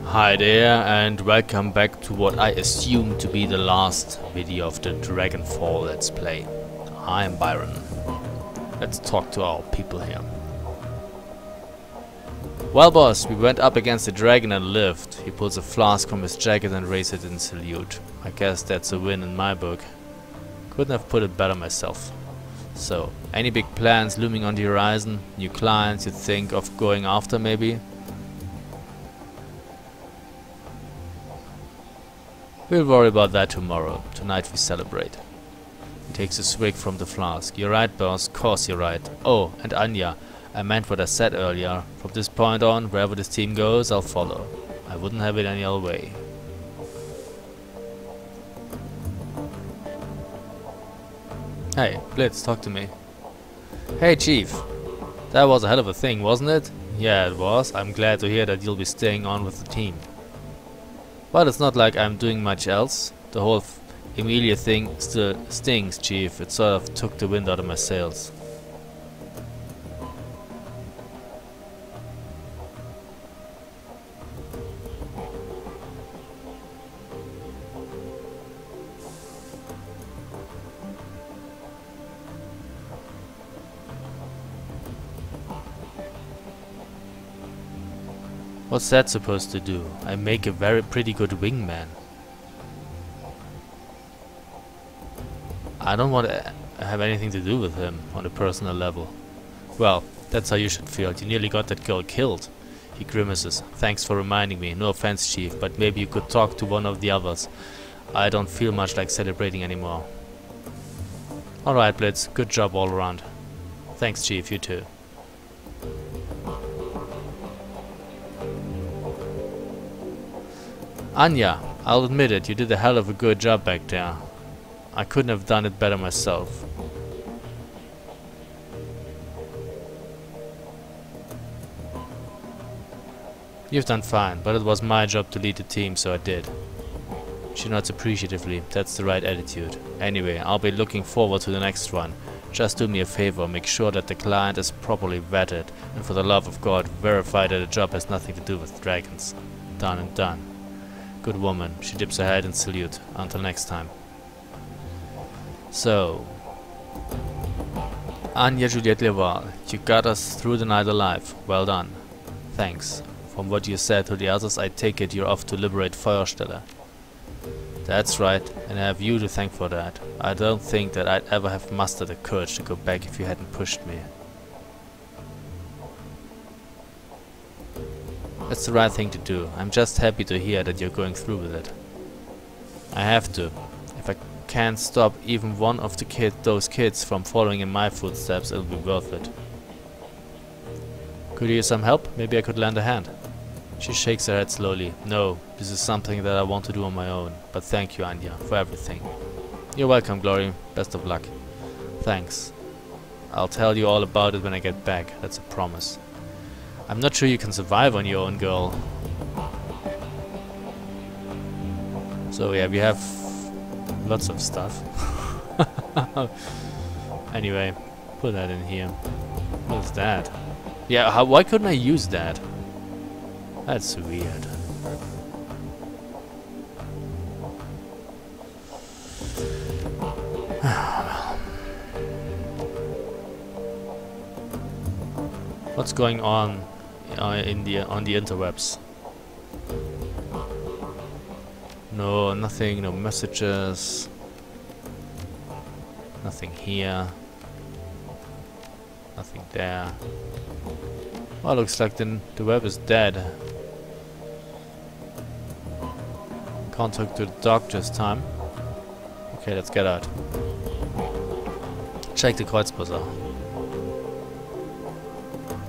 Hi there, and welcome back to what I assume to be the last video of the Dragonfall Let's Play. I am Byron. Let's talk to our people here. Well boss, we went up against the dragon and lived. He pulls a flask from his jacket and raises it in salute. I guess that's a win in my book. Couldn't have put it better myself. So, any big plans looming on the horizon? New clients you think of going after maybe? We'll worry about that tomorrow. Tonight we celebrate. He takes a swig from the flask. You're right, boss. Course you're right. Oh, and Anya, I meant what I said earlier. From this point on, wherever this team goes, I'll follow. I wouldn't have it any other way. Hey, Blitz, talk to me. Hey, Chief. That was a hell of a thing, wasn't it? Yeah, it was. I'm glad to hear that you'll be staying on with the team. But it's not like I'm doing much else. The whole Emilia thing still stings, Chief. It sort of took the wind out of my sails. What's that supposed to do? I make a pretty good wingman. I don't want to have anything to do with him on a personal level. Well, that's how you should feel. You nearly got that girl killed. He grimaces. Thanks for reminding me. No offense, Chief, but maybe you could talk to one of the others. I don't feel much like celebrating anymore. Alright, Blitz. Good job all around. Thanks, Chief. You too. Anya, I'll admit it, you did a hell of a good job back there. I couldn't have done it better myself. You've done fine, but it was my job to lead the team, so I did. She nods appreciatively. That's the right attitude. Anyway, I'll be looking forward to the next one. Just do me a favor, make sure that the client is properly vetted, and for the love of God, verify that the job has nothing to do with dragons. Done and done. Good woman. She dips her head in salute. Until next time. So, Anya Juliette Leval, you got us through the night alive. Well done. Thanks. From what you said to the others, I take it you're off to liberate Feuersteller. That's right, and I have you to thank for that. I don't think that I'd ever have mustered the courage to go back if you hadn't pushed me. That's the right thing to do. I'm just happy to hear that you're going through with it. I have to. If I can't stop even one of those kids from following in my footsteps, it'll be worth it. Could you use some help? Maybe I could lend a hand. She shakes her head slowly. No, this is something that I want to do on my own. But thank you, Anya, for everything. You're welcome, Glory. Best of luck. Thanks. I'll tell you all about it when I get back. That's a promise. I'm not sure you can survive on your own, girl. So yeah, we have lots of stuff. Anyway, put that in here. What is that? Yeah, why couldn't I use that? That's weird. What's going on on the interwebs? No, nothing, no messages. Nothing here. Nothing there. Well, looks like the web is dead. Can't talk to the doctor this time. Okay, let's get out. Check the Kreuzbuzzer.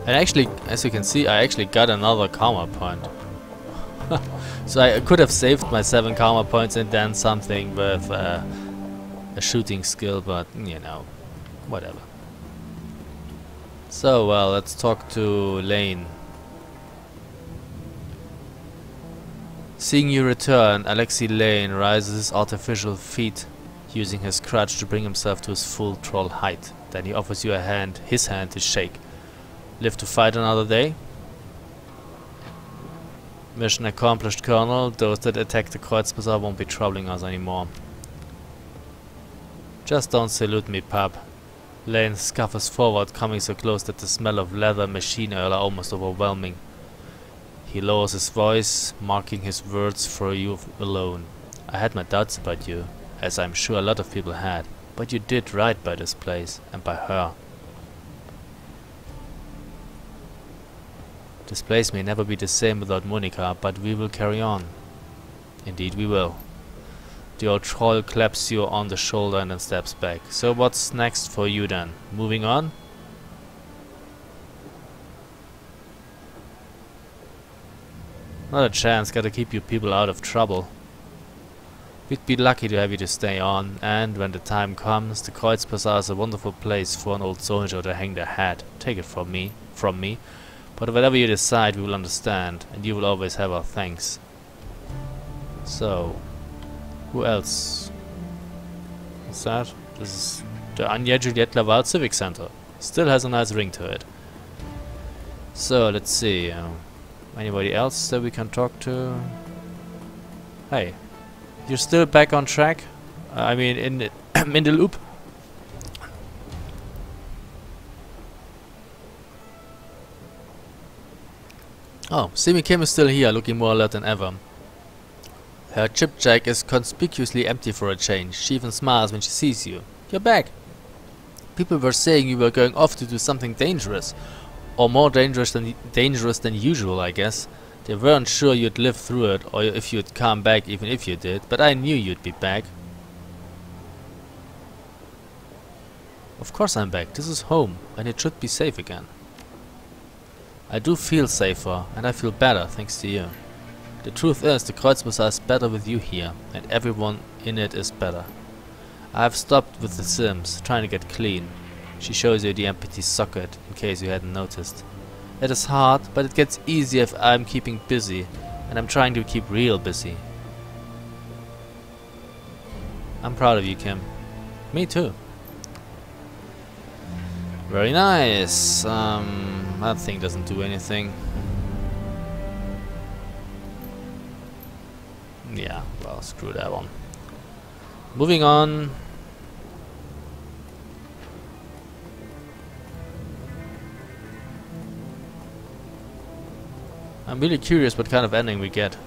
And actually, as you can see, I actually got another karma point. So I could have saved my 7 karma points and done something with a shooting skill, but you know, whatever. So, well, let's talk to Lane. Seeing you return, Alexei Lane rises his artificial feet, using his crutch to bring himself to his full troll height. Then he offers you a hand, his hand to shake. Live to fight another day? Mission accomplished, Colonel. Those that attack the Kreuzbazaar won't be troubling us anymore. Just don't salute me, pup. Lane scuffles forward, coming so close that the smell of leather and machine oil are almost overwhelming. He lowers his voice, marking his words for you alone. I had my doubts about you, as I'm sure a lot of people had, but you did right by this place, and by her. This place may never be the same without Monica, but we will carry on. Indeed we will. The old troll claps you on the shoulder and then steps back. So what's next for you then? Moving on? Not a chance, gotta keep you people out of trouble. We'd be lucky to have you to stay on, and when the time comes, the Kreuzbazaar is a wonderful place for an old soldier to hang their hat. Take it from me. But whatever you decide, we will understand, and you will always have our thanks. So, who else? What's that? This is the Anya Juliet Laval Civic Center. Still has a nice ring to it. So, let's see. Anybody else that we can talk to? Hey, you're still back on track? I mean, in the, in the loop? Oh, Simi Kim is still here, looking more alert than ever. Her chipjack is conspicuously empty for a change. She even smiles when she sees you. You're back. People were saying you were going off to do something dangerous. Or more dangerous than usual, I guess. They weren't sure you'd live through it, or if you'd come back even if you did, but I knew you'd be back. Of course I'm back. This is home, and it should be safe again. I do feel safer, and I feel better, thanks to you. The truth is, the Kreuzbazaar is better with you here, and everyone in it is better. I have stopped with the Sims, trying to get clean. She shows you the empty socket, in case you hadn't noticed. It is hard, but it gets easier if I'm keeping busy, and I'm trying to keep real busy. I'm proud of you, Kim. Me too. Very nice. That thing doesn't do anything. Yeah, well, screw that one. Moving on. I'm really curious what kind of ending we get.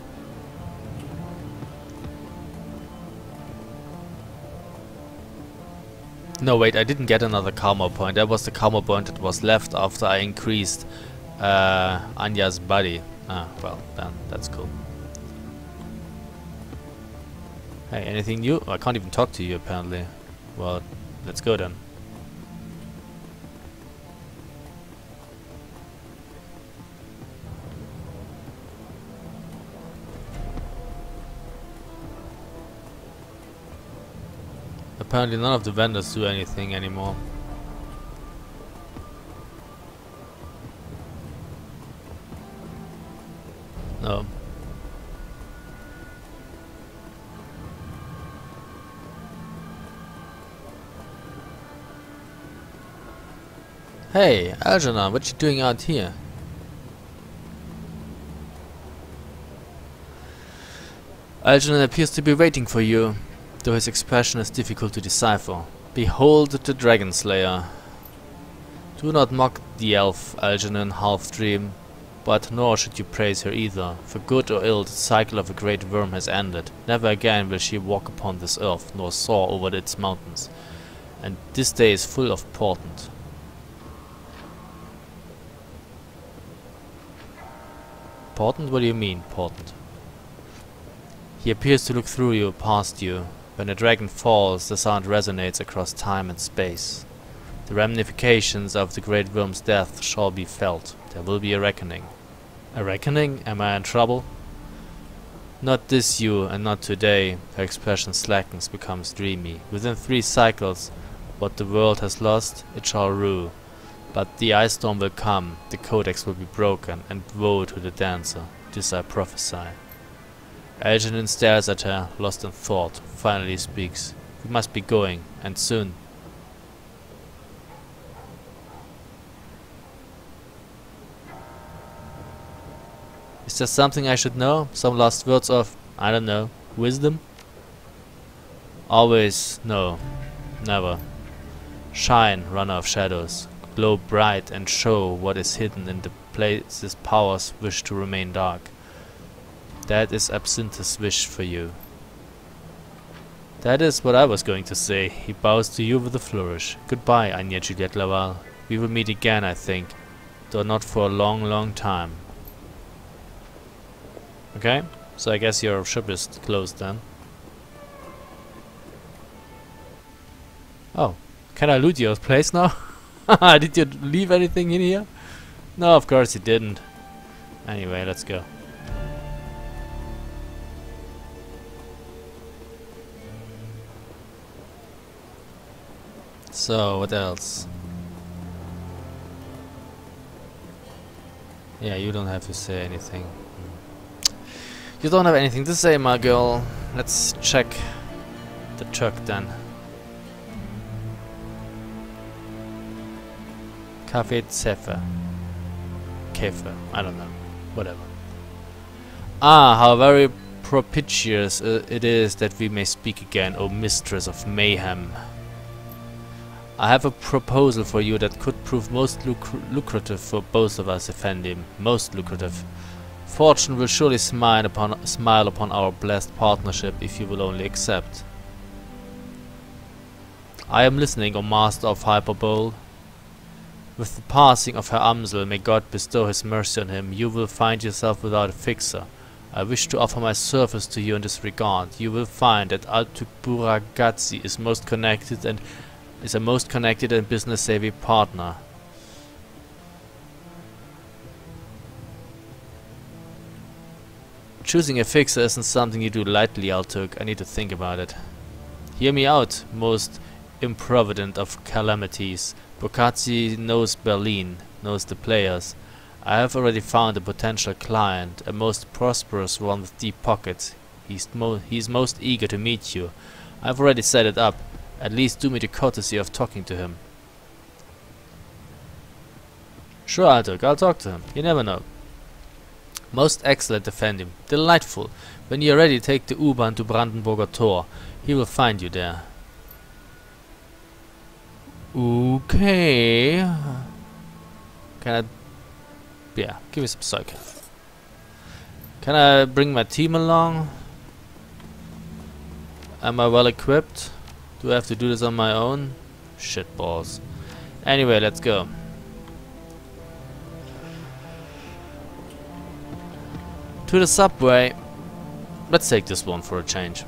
No, wait, I didn't get another karma point. That was the karma point that was left after I increased Anya's body. Ah, well, then that's cool. Hey, anything new? I can't even talk to you apparently. Well, let's go then. Apparently none of the vendors do anything anymore. No. Hey, Algernon, what you doing out here? Algernon appears to be waiting for you, though his expression is difficult to decipher. Behold the Dragon Slayer. Do not mock the elf, Algernon, half-dream, but nor should you praise her either. For good or ill, the cycle of a great worm has ended. Never again will she walk upon this earth, nor soar over its mountains. And this day is full of portent. Portent? What do you mean, portent? He appears to look through you, past you. When a dragon falls, the sound resonates across time and space. The ramifications of the great worm's death shall be felt. There will be a reckoning. A reckoning? Am I in trouble? Not this you, and not today. Her expression slackens, becomes dreamy. Within 3 cycles, what the world has lost, it shall rue. But the ice storm will come, the codex will be broken, and woe to the dancer. This I prophesy. Algernon stares at her, lost in thought, finally speaks. We must be going, and soon. Is there something I should know? Some last words of, I don't know, wisdom? Always, no, never. Shine, runner of shadows. Glow bright and show what is hidden in the places powers wish to remain dark. That is Absinthe's wish for you. That is what I was going to say. He bows to you with a flourish. Goodbye, Anya Juliette Laval. We will meet again, I think. Though not for a long, long time. Okay, so I guess your ship is closed then. Oh, can I loot your place now? Did you leave anything in here? No, of course you didn't. Anyway, let's go. So, what else? Yeah, you don't have to say anything. You don't have anything to say, my girl. Let's check the truck then. Café Zephyr. Käfer. I don't know. Whatever. Ah, how very propitious it is that we may speak again, O mistress of mayhem. I have a proposal for you that could prove most lucrative for both of us, Effendi. Most lucrative. Fortune will surely smile upon our blessed partnership if you will only accept. I am listening, O master of Hyperbole. With the passing of Herr Amsel, may God bestow his mercy on him, you will find yourself without a fixer. I wish to offer my service to you in this regard. You will find that Altukbura Gazzi is a most connected and business-savvy partner. Choosing a fixer isn't something you do lightly, Altuk. I need to think about it. Hear me out, most improvident of calamities. Bocazzi knows Berlin, knows the players. I have already found a potential client, a most prosperous one with deep pockets. He's most eager to meet you. I've already set it up. At least do me the courtesy of talking to him. Sure, Altuk, I'll talk to him. You never know. Most excellent, Effendi. Delightful. When you're ready, take the U-Bahn to Brandenburger Tor. He will find you there. Okay. Can I... Yeah, give me some psych. Can I bring my team along? Am I well equipped? Do I have to do this on my own? Shit balls. Anyway, let's go. To the subway. Let's take this one for a change.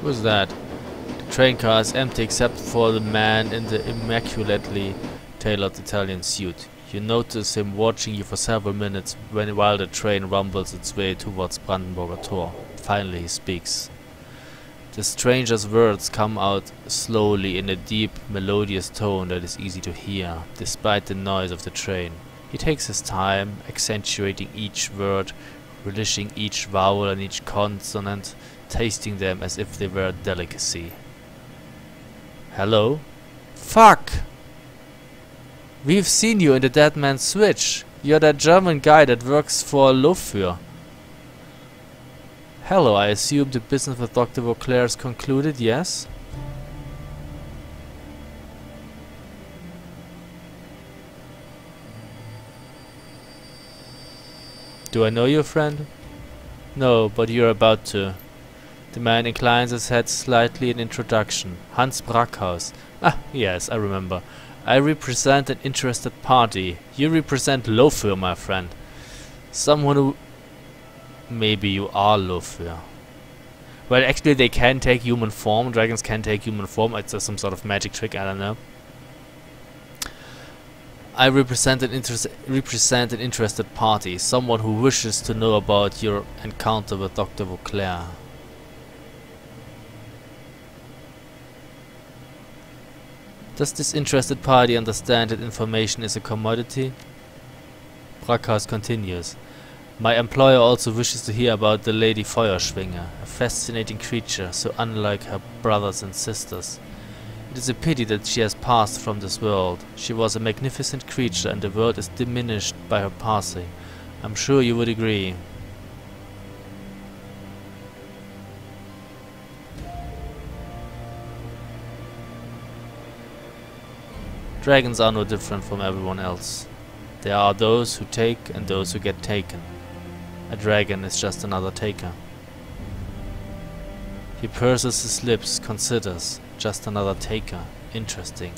Who's that? The train car is empty except for the man in the immaculately tailored Italian suit. You notice him watching you for several minutes while the train rumbles its way towards Brandenburger Tor. Finally he speaks. The stranger's words come out slowly in a deep, melodious tone that is easy to hear, despite the noise of the train. He takes his time, accentuating each word, relishing each vowel and each consonant, tasting them as if they were a delicacy. Hello? Fuck! We've seen you in the Dead Man's Switch. You're that German guy that works for Lofür. Hello, I assume the business with Dr. Vauclair is concluded, yes? Do I know your friend? No, but you're about to. The man inclines his head slightly in introduction. Hans Brackhaus. Ah, yes, I remember. I represent an interested party. You represent Lofür, my friend. Someone who... Maybe you are Lofür. Well, actually they can take human form. Dragons can take human form. It's some sort of magic trick, I don't know. I represent an interested party. Someone who wishes to know about your encounter with Dr. Vauclair. Does this interested party understand that information is a commodity? Brackhaus continues. My employer also wishes to hear about the Lady Feuerschwinger, a fascinating creature so unlike her brothers and sisters. It is a pity that she has passed from this world. She was a magnificent creature and the world is diminished by her passing. I'm sure you would agree. Dragons are no different from everyone else. There are those who take and those who get taken. A dragon is just another taker. He purses his lips, considers. Just another taker. Interesting.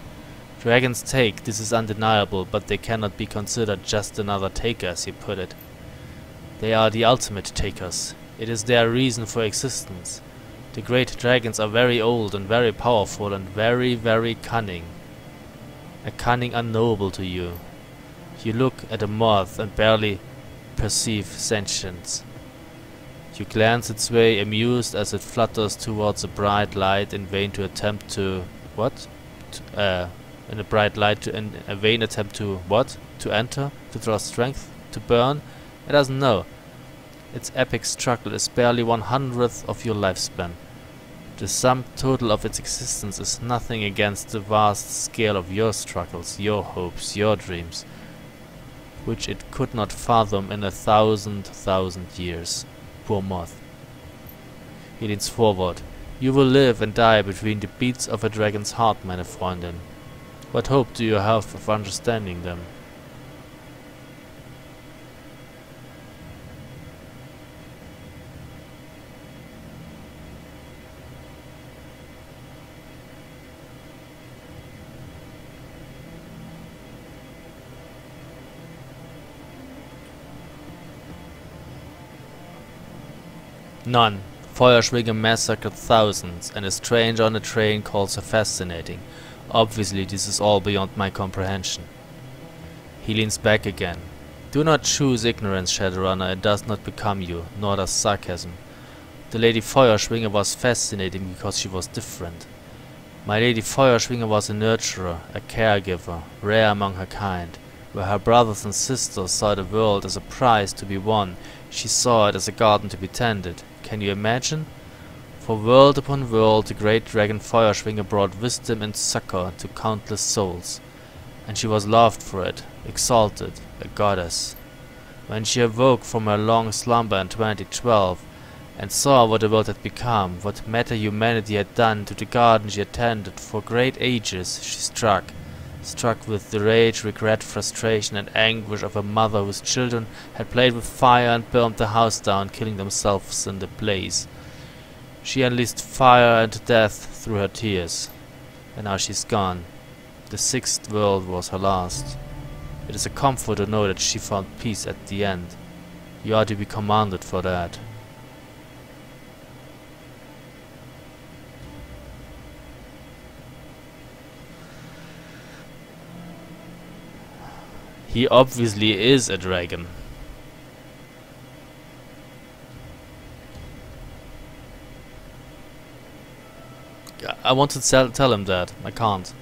Dragons take, this is undeniable, but they cannot be considered just another taker, as you put it. They are the ultimate takers. It is their reason for existence. The great dragons are very old and very powerful and very, very cunning. A cunning unknowable to you. You look at a moth and barely perceive sentience. You glance its way, amused as it flutters towards a bright light in vain to attempt to... what? In a bright light in a vain attempt to... what? To enter? To draw strength? To burn? It doesn't know. Its epic struggle is barely 1/100th of your lifespan. The sum total of its existence is nothing against the vast scale of your struggles, your hopes, your dreams, which it could not fathom in 1,000,000 years. Poor moth. He leans forward. You will live and die between the beats of a dragon's heart, meine Freundin. What hope do you have of understanding them? None. Feuerschwinger massacred thousands, and a stranger on a train calls her fascinating. Obviously this is all beyond my comprehension. He leans back again. Do not choose ignorance, Shadowrunner, it does not become you, nor does sarcasm. The Lady Feuerschwinger was fascinating because she was different. My Lady Feuerschwinger was a nurturer, a caregiver, rare among her kind. Where her brothers and sisters saw the world as a prize to be won, she saw it as a garden to be tended. Can you imagine? For world upon world the great dragon Feuerschwinger brought wisdom and succor to countless souls. And she was loved for it, exalted, a goddess. When she awoke from her long slumber in 2012, and saw what the world had become, what meta-humanity had done to the garden she attended for great ages, she struck with the rage, regret, frustration and anguish of a mother whose children had played with fire and burned the house down, killing themselves in the blaze. She unleashed fire and death through her tears. And now she's gone. The sixth world was her last. It is a comfort to know that she found peace at the end. You are to be commended for that. He obviously is a dragon. I want to tell him that. I can't.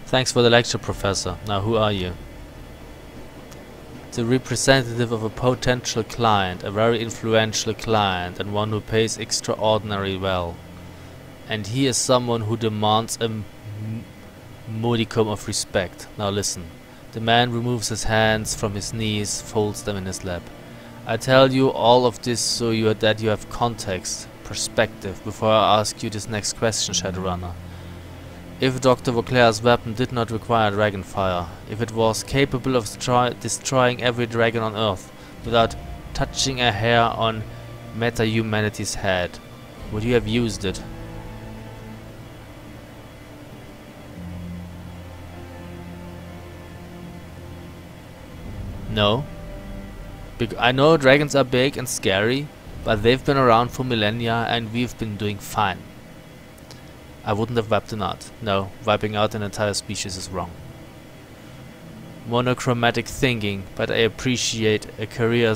Thanks for the lecture, Professor. Now who are you? The representative of a potential client, a very influential client, and one who pays extraordinarily well. And he is someone who demands a modicum of respect. Now listen. The man removes his hands from his knees, folds them in his lap. I tell you all of this so that you have context, perspective, before I ask you this next question, Shadowrunner. If Dr. Vauclair's weapon did not require dragonfire, if it was capable of destroying every dragon on Earth without touching a hair on meta-humanity's head, would you have used it? No. I know dragons are big and scary, but they've been around for millennia and we've been doing fine. I wouldn't have wiped them out. No, wiping out an entire species is wrong. monochromatic thinking, but I appreciate a career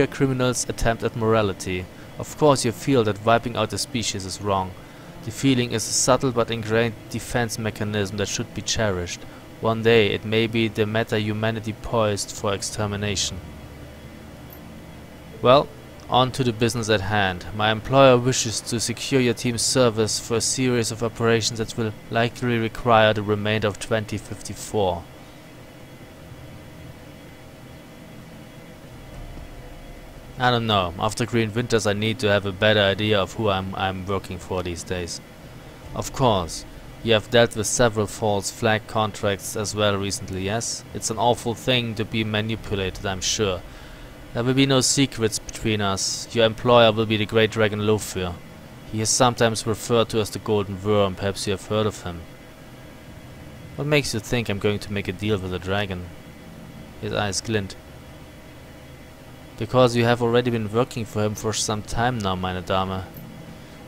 criminal's attempt at morality. Of course you feel that wiping out a species is wrong. The feeling is a subtle but ingrained defense mechanism that should be cherished. One day it may be the meta-humanity poised for extermination. Well, on to the business at hand. My employer wishes to secure your team's service for a series of operations that will likely require the remainder of 2054. I don't know. After Green Winters I need to have a better idea of who I'm working for these days. Of course, you have dealt with several false flag contracts as well recently, yes? It's an awful thing to be manipulated, I'm sure. There will be no secrets between us. Your employer will be the great dragon Lofir. He is sometimes referred to as the Golden Worm. Perhaps you have heard of him. What makes you think I'm going to make a deal with a dragon? His eyes glint. Because you have already been working for him for some time now, meine Dame.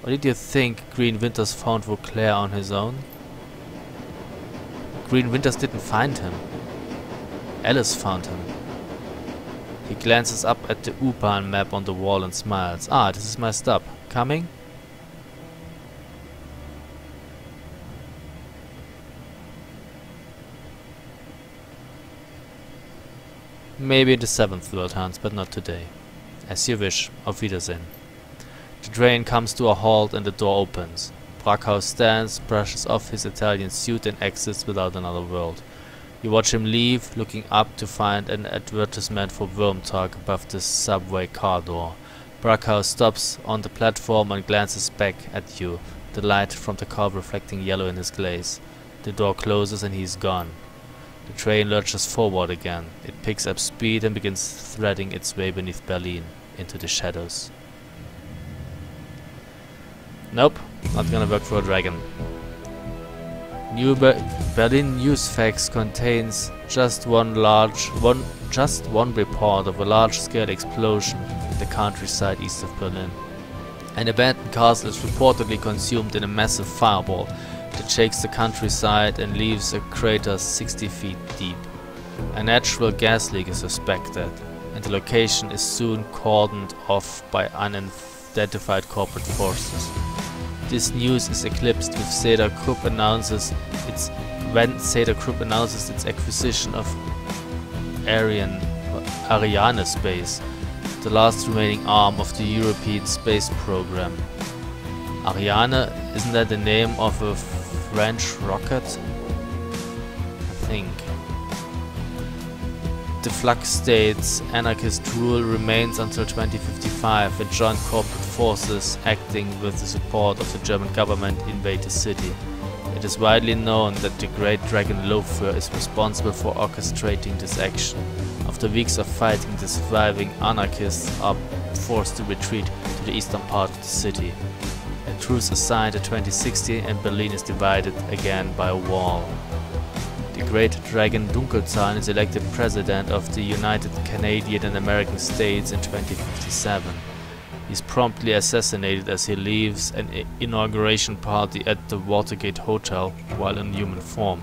Or did you think Green Winters found Vauclair on his own? Green Winters didn't find him. Alice found him. He glances up at the U-Bahn map on the wall and smiles. Ah, this is my stop. Coming? Maybe in the 7th world, Hans, but not today. As you wish. Auf Wiedersehen. The train comes to a halt and the door opens. Brackhaus stands, brushes off his Italian suit and exits without another word. You watch him leave, looking up to find an advertisement for Worm Talk above the subway car door. Brackhaus stops on the platform and glances back at you, the light from the car reflecting yellow in his glaze. The door closes and he is gone. The train lurches forward again. It picks up speed and begins threading its way beneath Berlin, into the shadows. Nope, not gonna work for a dragon. New Berlin Newsfax contains just one report of a large-scale explosion in the countryside east of Berlin. An abandoned castle is reportedly consumed in a massive fireball that shakes the countryside and leaves a crater 60 feet deep. A natural gas leak is suspected, and the location is soon cordoned off by unidentified corporate forces. This news is eclipsed with Cedar Group announces its acquisition of Ariane Space, the last remaining arm of the European space program. Ariane, isn't that the name of a French rocket? I think. The Flux states anarchist rule remains until 2055 when joint corporate forces acting with the support of the German government invade the city. It is widely known that the great dragon Lofir is responsible for orchestrating this action. After weeks of fighting, the surviving anarchists are forced to retreat to the eastern part of the city. A truce is signed in 2060 and Berlin is divided again by a wall. The great dragon Dunkelzahn is elected president of the United Canadian and American States in 2057. He is promptly assassinated as he leaves an inauguration party at the Watergate Hotel while in human form.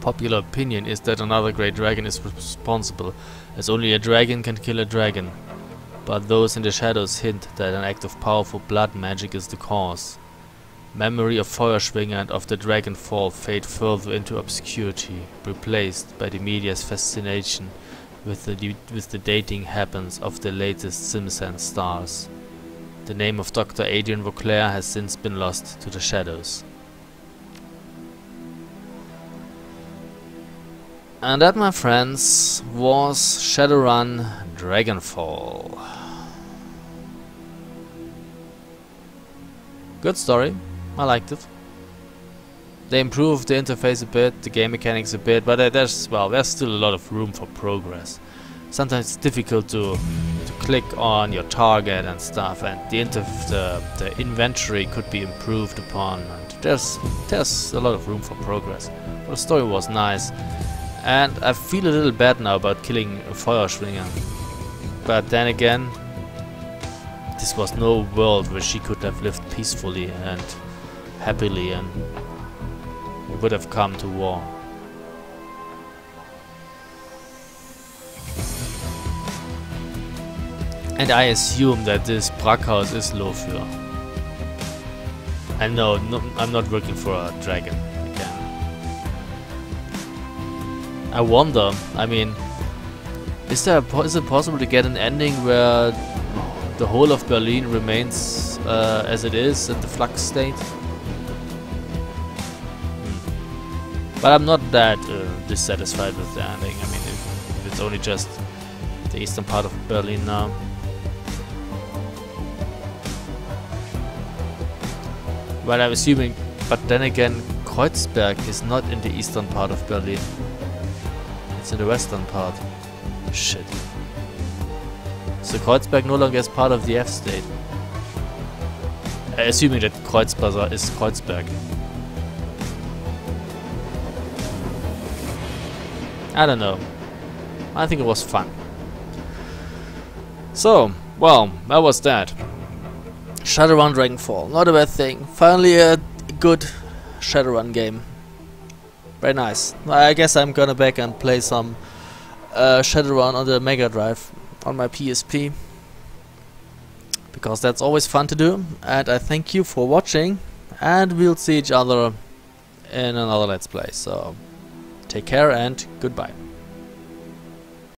Popular opinion is that another great dragon is responsible, as only a dragon can kill a dragon. But those in the shadows hint that an act of powerful blood magic is the cause. Memory of Feuerschwinger and of the Dragonfall fade further into obscurity, replaced by the media's fascination with the dating happens of the latest Simpson stars. The name of Dr. Adrian Vauclair has since been lost to the shadows. And that, my friends, was Shadowrun Dragonfall. Good story. I liked it. They improved the interface a bit, the game mechanics a bit, but there's still a lot of room for progress. Sometimes it's difficult to click on your target and stuff, and the inventory could be improved upon, and there's a lot of room for progress. But the story was nice, and I feel a little bad now about killing Feuerschwinger. But then again, this was no world where she could have lived peacefully and happily, and we would have come to war. And I assume that this Brackhaus is Lofür. And no, I'm not working for a dragon again. I wonder, I mean, is it possible to get an ending where the whole of Berlin remains as it is in the flux state? But I'm not that dissatisfied with the ending. I mean, if it's only just the eastern part of Berlin now. Well, I'm assuming, but then again, Kreuzberg is not in the eastern part of Berlin. It's in the western part. Shit. So Kreuzberg no longer is part of the F state. Assuming that Kreuzberg is Kreuzberg. I don't know. I think it was fun. So, well, that was that. Shadowrun Dragonfall, not a bad thing. Finally a good Shadowrun game. Very nice. I guess I'm gonna back and play some Shadowrun on the Mega Drive on my PSP. Because that's always fun to do. And I thank you for watching. And we'll see each other in another Let's Play. So, take care and goodbye.